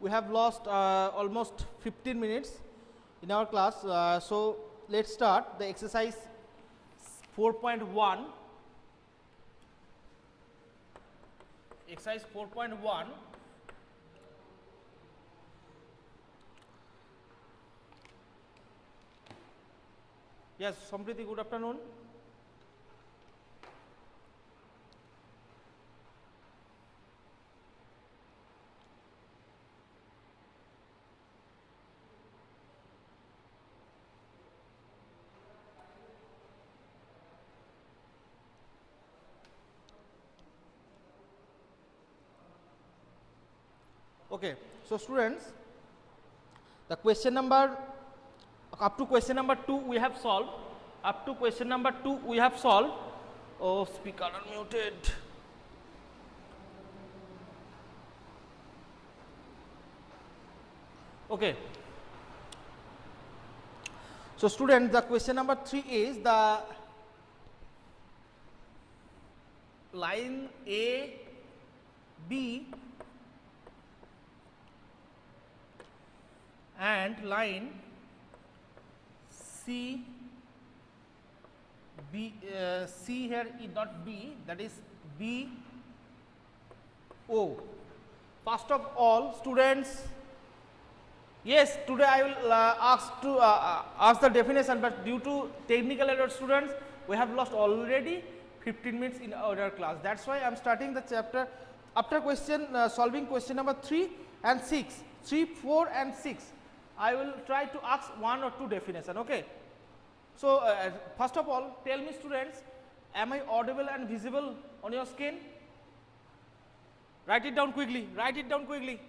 we have lost almost 15 minutes in our class. So let's start the exercise 4.1. Exercise 4.1. Yes, Sampriti, good afternoon. Okay, so students, the question number up to question number 2 we have solved. Up to question number 2 we have solved. Oh, speaker unmuted. Okay. So students, the question number 3 is the line A, B and line C, B, C here is not B, that is B, O. First of all, students, yes, today I will ask the definition, but due to technical error, students, we have lost already 15 minutes in our class. That's why I am starting the chapter after question solving question number 3 and 6, 3, 4 and 6. I will try to ask 1 or 2 definition. Okay. So first of all, tell me students, am I audible and visible on your screen? Write it down quickly. Write it down quickly.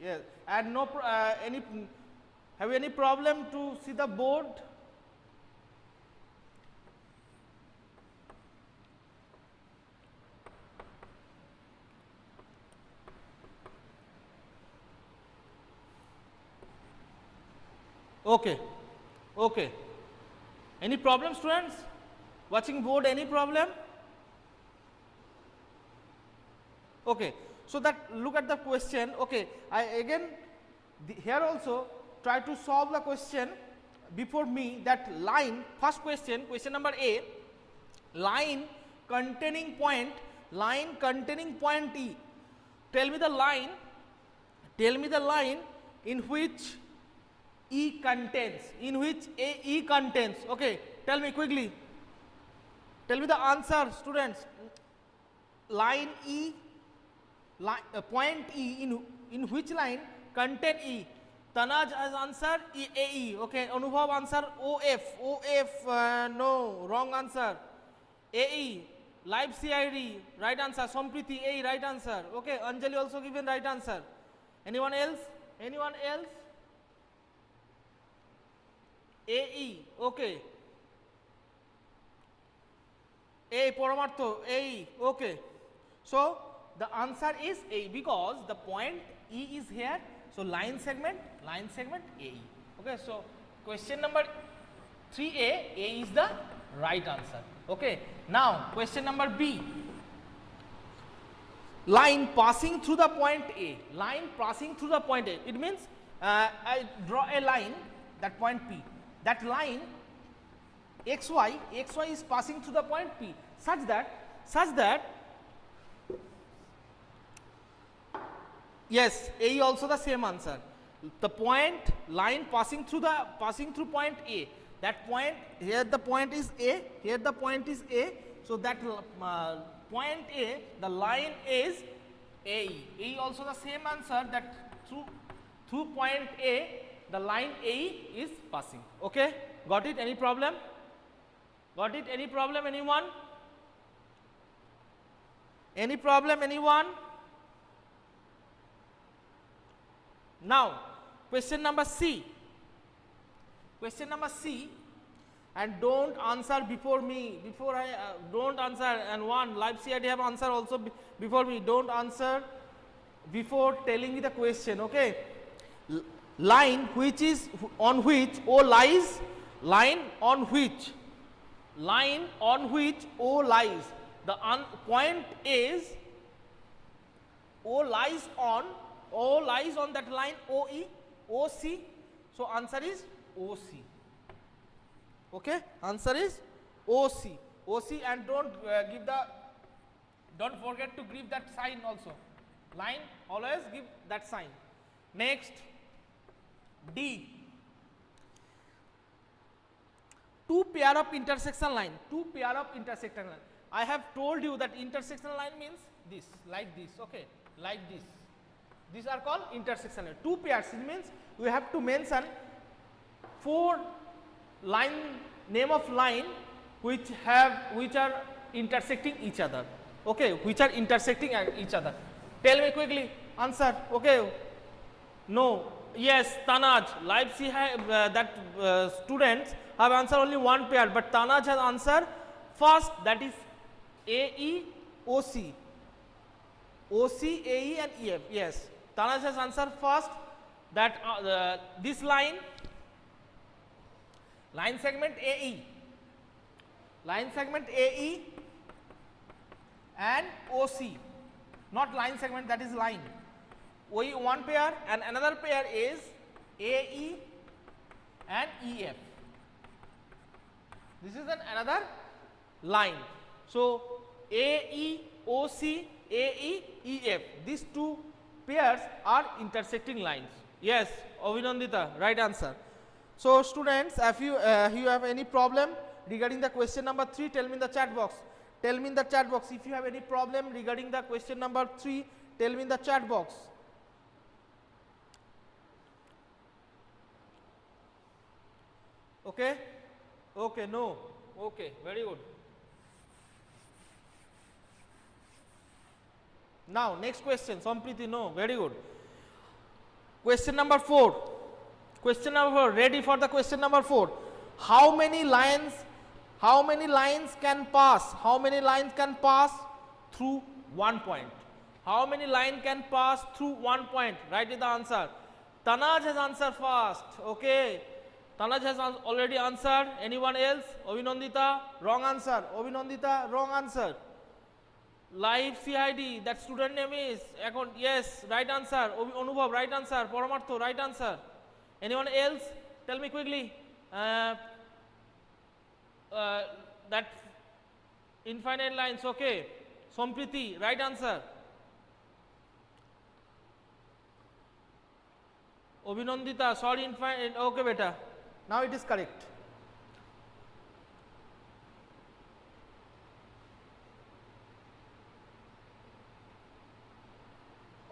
Yes, and no have you any problem to see the board? Okay, okay. Any problem, students? Watching board, any problem? Okay. So that look at the question. Okay, I again here also try to solve the question before me. That line, first question, question number A, line containing point E. Tell me the line in which E contains, E contains. Okay, tell me quickly. Tell me the answer, students. Line E. Point E, in which line contain E? Tanaj has answered AE. Okay, Anubhav answer OF. No, wrong answer. AE, live CID, right answer. Sampriti, A, right answer. Okay, Anjali also given right answer. Anyone else? Anyone else? AE, okay. A, Paramartho, AE, okay. So the answer is A, because the point E is here. So line segment AE. Okay, so question number 3A, A is the right answer. Okay, now question number B, line passing through the point A. Line passing through the point A. It means I draw a line, that point P. That line XY is passing through the point P such that yes, A also the same answer. The point line passing through point A. That point here, the point is A. Here the point is A. So that point A, the line is AE. AE also the same answer. That through point A, the line AE is passing. Okay, got it? Any problem? Got it? Any problem? Anyone? Any problem? Anyone? Now, question number C. Question number C, and don't answer before me. Before I don't answer, and one live CID have answer also before me. Don't answer before telling me the question. Okay. Line which is on which O lies. Line on which O lies. The point is O lies on that line OE, OC. So answer is OC. Okay, answer is OC. OC, and don't forget to give that sign also. Line, always give that sign. Next, D. Two pair of intersection line. I have told you that intersection line means this, like this, okay, like this. These are called intersection line. Two pairs, it means we have to mention 4 name of line which are intersecting each other. Okay, which are intersecting each other. Tell me quickly, answer. Okay, no, yes, Tanaj, Leipzig students have answered only one pair, but Tanaj has answered first, that is AE, OC. OC, AE and EF. Yes, Tanaj has answered first that this line segment AE, and OC, not line segment, that is line. OE one pair and another pair is AE and EF. This is another line. So AE, OC, AE, EF, these two pairs are intersecting lines. Yes, Avinandita, right answer. So students, if you have any problem regarding the question number 3, tell me in the chat box. Tell me in the chat box if you have any problem regarding the question number 3, tell me in the chat box. Okay? Okay, no. Okay, very good. Now, next question, Sampriti, no, very good. Question number 4. Question number 4, ready for the question number 4. How many lines can pass? How many lines can pass through one point? How many lines can pass through one point? Write the answer. Tanaj has answered first. Okay. Tanaj has already answered. Anyone else? Avinandita, wrong answer. Avinandita, wrong answer. Live CID, that student name is, yes, right answer. Anubhav, right answer. Paramartho, right answer. Anyone else? Tell me quickly. That infinite lines, okay. Sampriti, right answer. Abhinandita, sorry, infinite, okay beta. Now it is correct.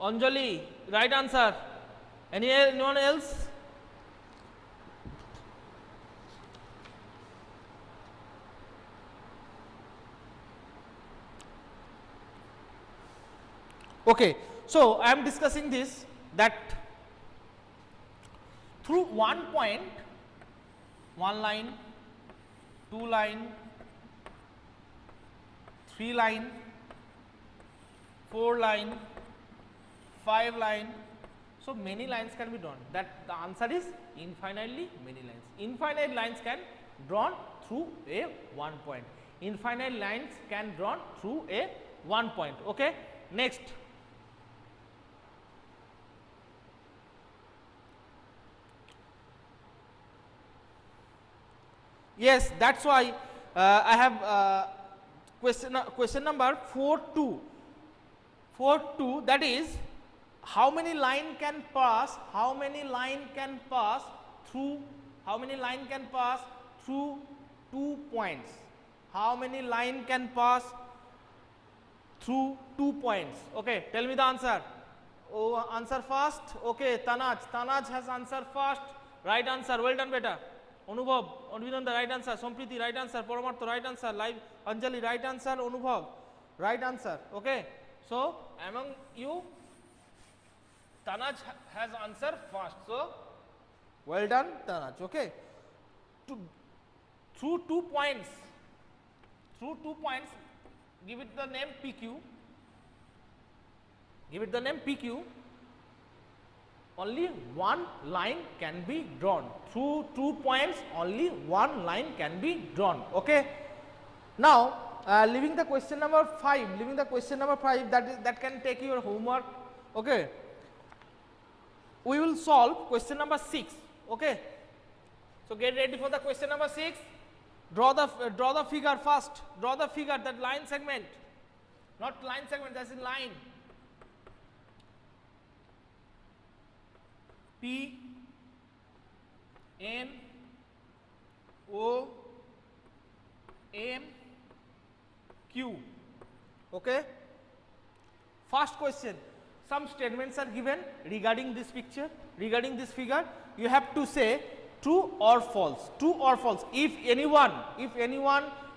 Anjali, right answer. Anyone else? Okay, so I am discussing this, that through one point, one line, two line, three line, four line, five line, so many lines can be drawn. That the answer is infinitely many lines. Infinite lines can drawn through a one point. Infinite lines can drawn through a one point. Okay. Next. Yes, that's why I have question number 4.2. 4.2, that is, how many line can pass? How many line can pass through? How many line can pass through 2 points? How many line can pass through 2 points? Okay, tell me the answer. Oh, answer first. Okay, Tanaj. Tanaj has answered first. Right answer. Well done, beta. Anubhav, Abhinanda, right answer. Sampriti, right answer. Paramartho, right answer. Live, Anjali, right answer. Anubhav, right answer. Okay. So, among you, Tanaj has answered first. So, well done, Tanaj. Okay. Through 2 points, give it the name PQ. Give it the name PQ. Only one line can be drawn. Through 2 points, only one line can be drawn. Okay. Now, leaving the question number 5, that can take your homework Okay, we will solve question number 6. Okay, so get ready for the question number 6. Draw the figure first. Draw the figure, that line segment, not line segment, that's in line. P N O M Q. Okay. First question. Some statements are given regarding this picture, regarding this figure. You have to say true or false. True or false. If anyone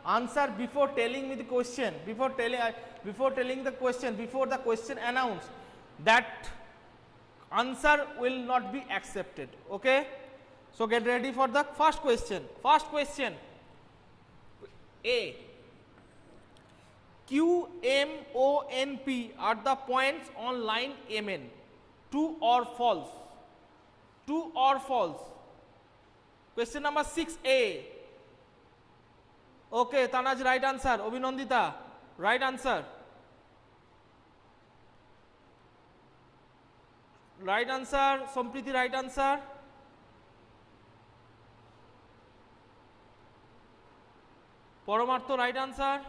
answer before telling me the question, before telling the question, before the question announced, that answer will not be accepted. Okay. So get ready for the first question. First question. A. Q, M, O, N, P are the points on line MN. True or false? True or false? Question number 6A. Okay, Tanaj, right answer. Obinandita, right answer. Right answer. Sampriti, right answer. Paramartho, right answer.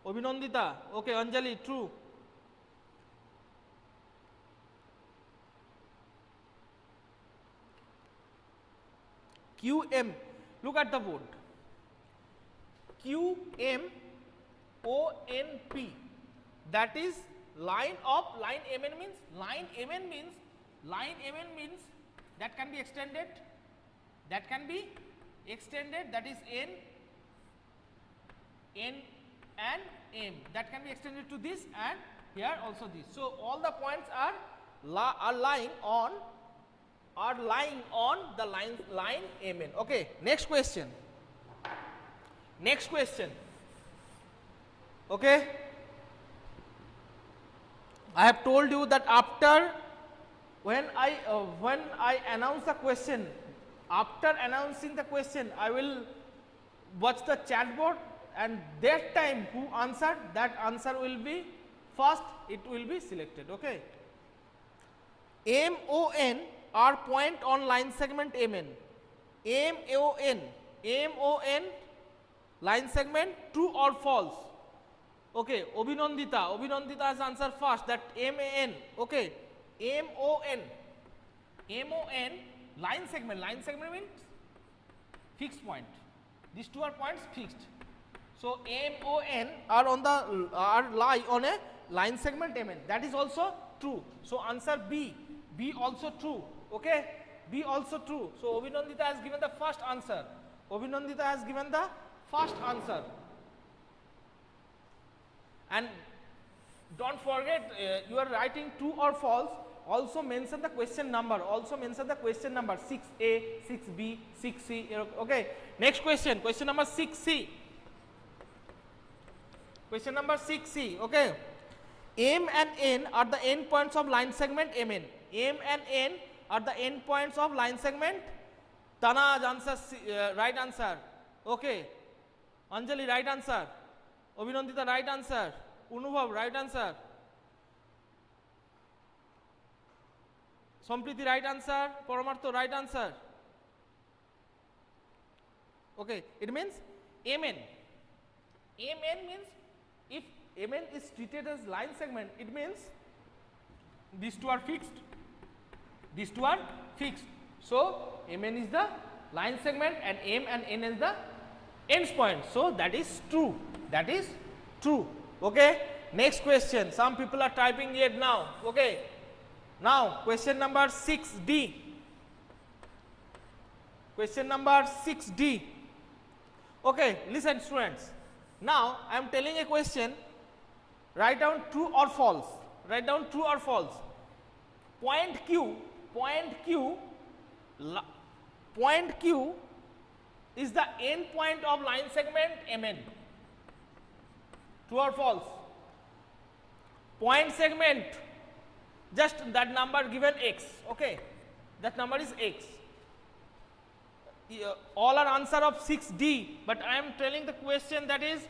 Obinandita, okay. Anjali, true. QM, look at the board. QM ONP, that is line of line MN means that can be extended, that is N and M, that can be extended to this and here also this. So all the points are lying on the line MN. Okay, next question. Okay, I have told you that after when I announce the question, after announcing the question, I will watch the chat board, and that time who answered, that answer will be first, it will be selected. Okay. MON are point on line segment MN. MON line segment, true or false? Okay, Obinandita has answered first, that MAN. Okay, MON line segment means fixed point. These two are points fixed. So MON are lie on a line segment MN. That is also true. So answer B also true. Okay, B also true. So Obinandita has given the first answer. And don't forget, you are writing true or false. Also mention the question number. 6A, 6B, 6C. Okay. Next question. Question number 6C. Okay. M and N are the end points of line segment MN. M and N are the end points of line segment. Tanaj answer right answer. Okay. Anjali, right answer. Obinandita, right answer. Unubhav, right answer. Sampriti, right answer. Paramartho, right answer. Okay, it means MN. MN means, if MN is treated as line segment, it means these two are fixed. So MN is the line segment and M and N is the ends point. So that is true. Okay. Next question. Some people are typing it now. Okay. Now question number 6D. Okay, listen students. Now I am telling a question. Write down true or false. Point Q is the end point of line segment MN. True or false? Point segment, just that number given X. Okay, that number is X. All are answer of 6D, but I am telling the question, that is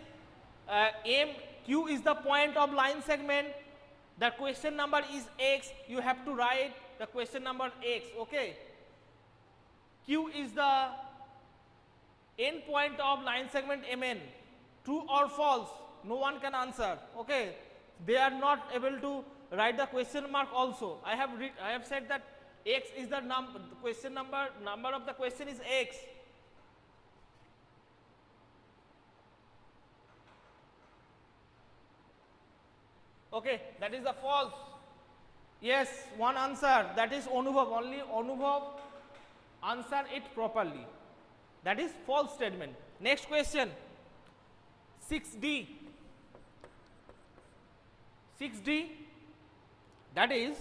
Q is the point of line segment. The question number is X. You have to write the question number X. Okay. Q is the end point of line segment MN. True or false? No one can answer. Okay. They are not able to write the question mark also. I have said that X is the question number of the question is X. Okay, that is the false. Yes, one answer, that is Anubhav. Only Anubhav answer it properly. That is false statement. Next question, 6D. 6D, that is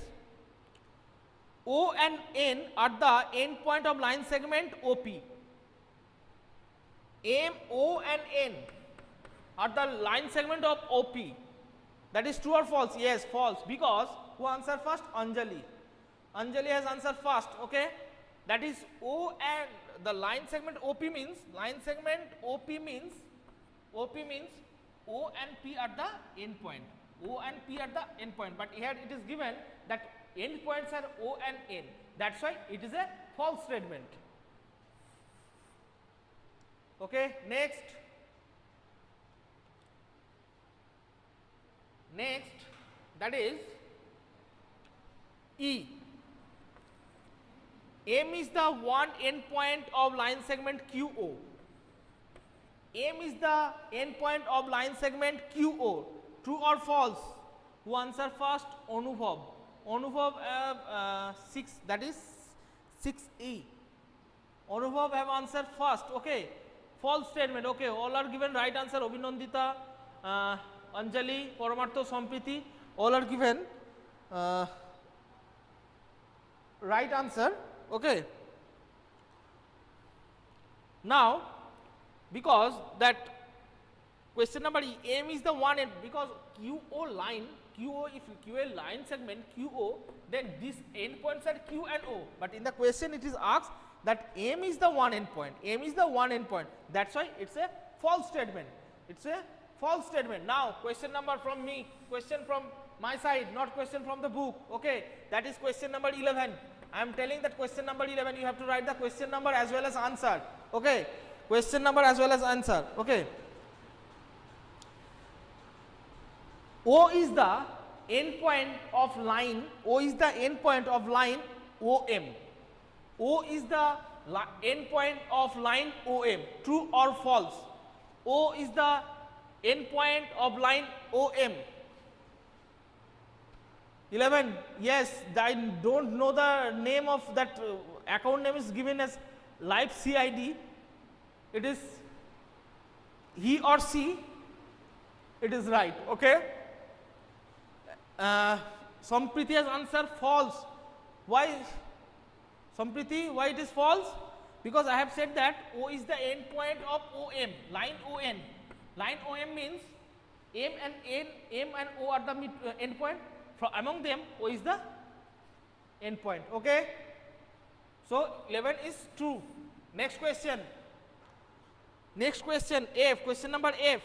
O and N are the end point of line segment OP. O and N are the line segment of OP. That is true or false? Yes, false. Because who answered first? Anjali. Anjali has answered first. Okay. That is O and the line segment OP means O and P are the end point. O and P are the end point. But here it is given that end points are O and N. That's why it is a false statement. Okay. Next, that is E. M is the one end point of line segment QO. M is the end point of line segment QO. True or false? Who answer first? Anubhav. Anubhav 6, that is 6E. Anubhav have answered first. Okay. False statement. Okay. All are given right answer. Abhinandita, Anjali, Paramartha, Sampriti, all are given right answer. Okay. Now, because that question number E, M is the one end, because QO line, if QA line segment QO, then these end points are Q and O. But in the question it is asked that M is the one end point. M is the one end point. That's why it's a false statement. It's a false statement. Now, question number from me, question from my side, not question from the book. Okay, that is question number 11. I am telling that question number 11, you have to write the question number as well as answer. Okay, question number as well as answer. Okay. O is the end point of line. O is the end point of line OM. O is the end point of line OM. True or false? O is the end point of line OM. 11. Yes, I don't know the name of that account name is given as Live CID. It is he or she. It is right. Okay. Sampriti has answered false. Why? Sampriti, why it is false? Because I have said that O is the end point of OM, line ON. Line OM means M and O are the end point. From among them, O is the end point. Okay. So 11 is true. Next question. Next question, F. Question number F.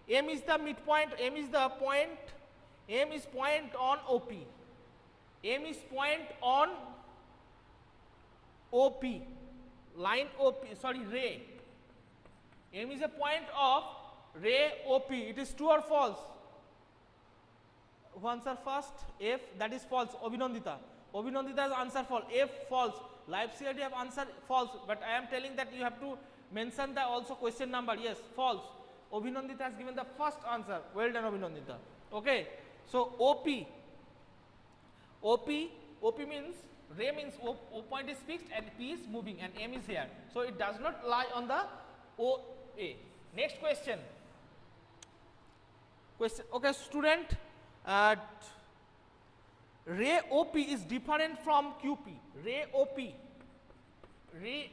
M is the midpoint. M is the point. M is point on OP. M is point on OP. Line OP. Sorry, ray. M is a point of ray OP. It is true or false? Who answer first? F. That is false. Abhinandita. Abhinandita has answered false. F false. Live CID have answered false. But I am telling that you have to mention the also question number. Yes, false. Abhinandita has given the first answer. Well done, Abhinandita. Okay. So OP. OP means ray means O point is fixed and P is moving and M is here. So it does not lie on the OA. Next question. Okay, student. Ray OP is different from QP. Ray OP. Ray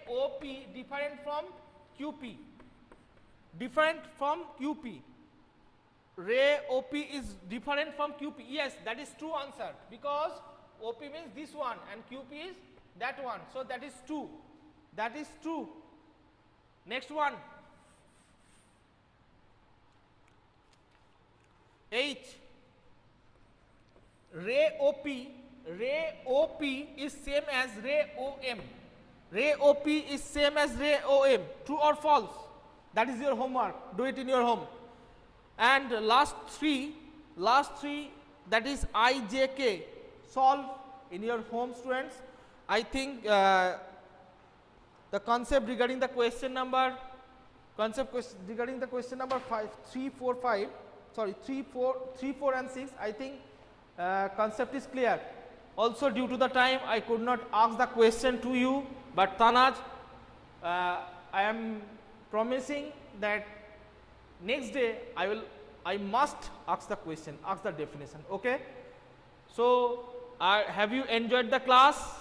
OP different from QP. Different from QP. Ray OP is different from QP. Yes, that is true answer because OP means this one and QP is that one. So that is true. That is true. Next one. H. Ray OP is same as ray OM. Ray OP is same as ray OM. True or false? That is your homework. Do it in your home. And last three, that is IJK. Solve in your home, students. I think the concept regarding the question number, regarding the question number 3, 4 and 6, I think concept is clear. Also, due to the time, I could not ask the question to you, but Tanaj, I am promising that next day I must ask the question, ask the definition. Okay. So, have you enjoyed the class?